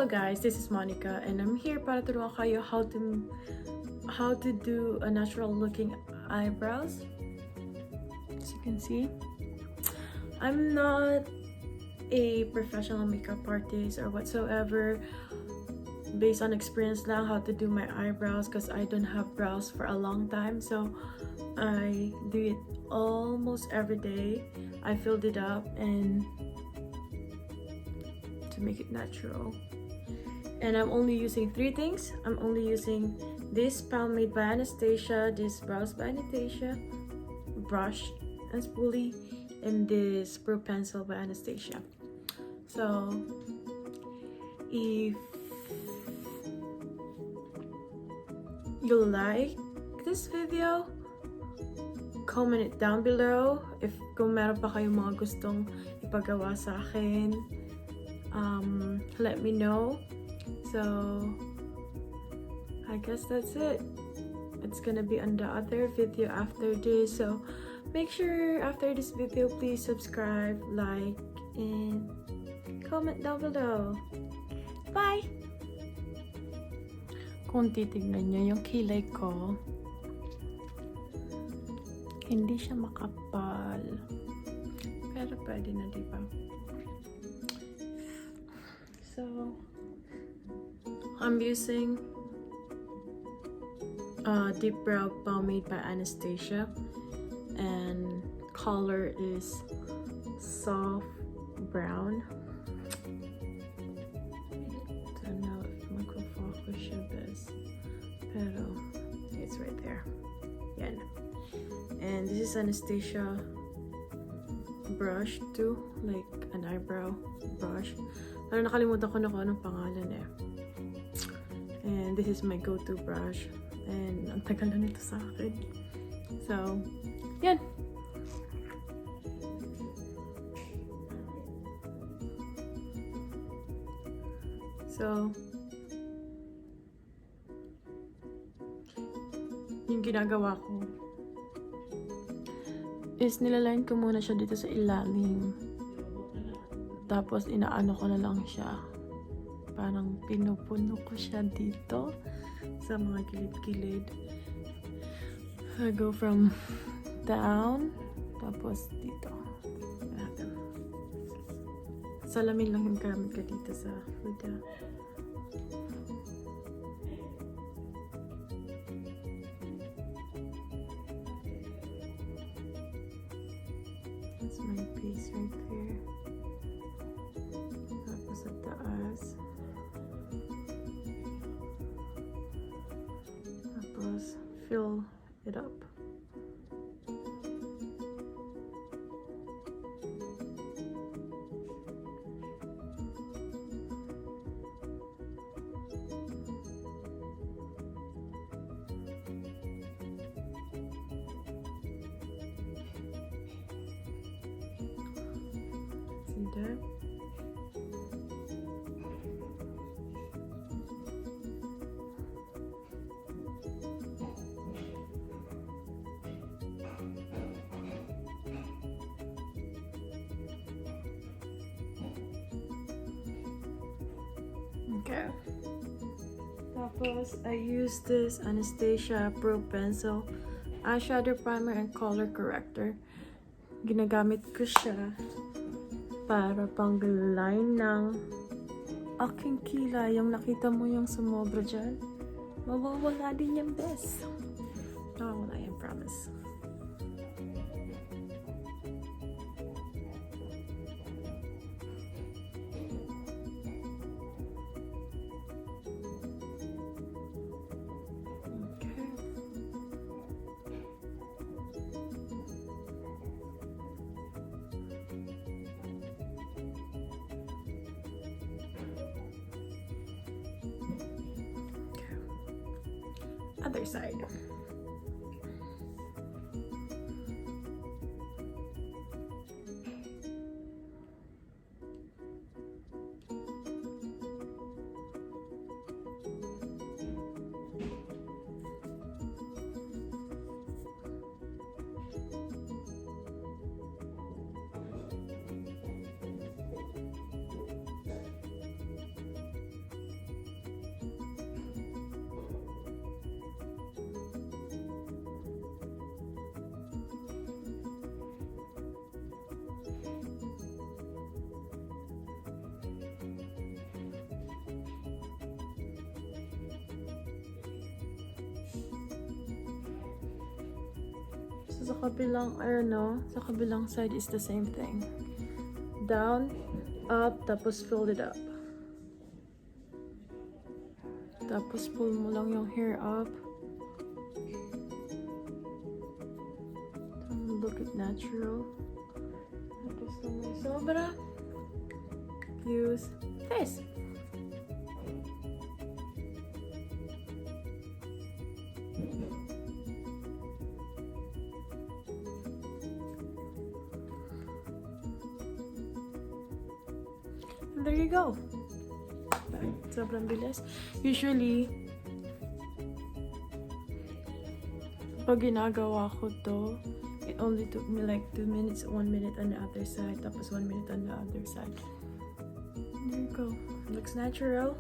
Hello guys, this is Monica and I'm here para turuan kayo how to do a natural looking eyebrows. As you can see, I'm not a professional makeup artist or whatsoever. Based on experience lang how to do my eyebrows because I don't have brows for a long time, so I do it almost every day. I filled it up and to make it natural. And I'm only using 3 things. I'm only using this Pomade by Anastasia, this brows by Anastasia, brush and spoolie, and this Proconcealer by Anastasia. So if you like this video, comment it down below. If kung meron pa kayong mga gustong ipagawa sa akin, let me know. So I guess that's it. It's gonna be on the other video after this, so make sure after this video please subscribe, like, and comment down below. Bye! Kung titignan nyo yung kilay ko, hindi siya makapal, pero pwede na, diba? So I'm using Deep Brow Pomade by Anastasia, and color is soft brown. Don't know if magpo-focus siya best, pero it's right there. Yan. And this is Anastasia brush too, like an eyebrow brush. Pero nakalimutan ko na kung anong pangalan eh. And this is my go-to brush. And ang tagal na nito sa akin. So, yan. So, yung ginagawa ko is nilaline ko muna siya dito sa ilalim. Tapos inaano ko na lang siya. Parang pinupuno ko siya dito sa mga gilid-gilid. I go from down, tapos dito. Salamin lang yung gamit ka dito sa huda. That's my piece right there. Tapos sa taas. Tapos fill it up. See that? Okay. Tapos, I use this Anastasia Proconcealer eyeshadow primer and color corrector. Ginagamit ko siya para pang-line ng aking kilay. Yung nakita mo yung sumobra dyan, mawawala din yung best. Mawawala yan, promise. Other side. So sa kabilang, sa kabilang side is the same thing. Down, up, tapos fold it up. Tapos pull mo lang yung hair up. Look it natural. Tapos na may sobra. Use this. And there you go. Sobrang bilis. Usually, pag ginagawa ko to, it only took me like 2 minutes, 1 minute on the other side, tapos 1 minute on the other side. There you go. Looks natural.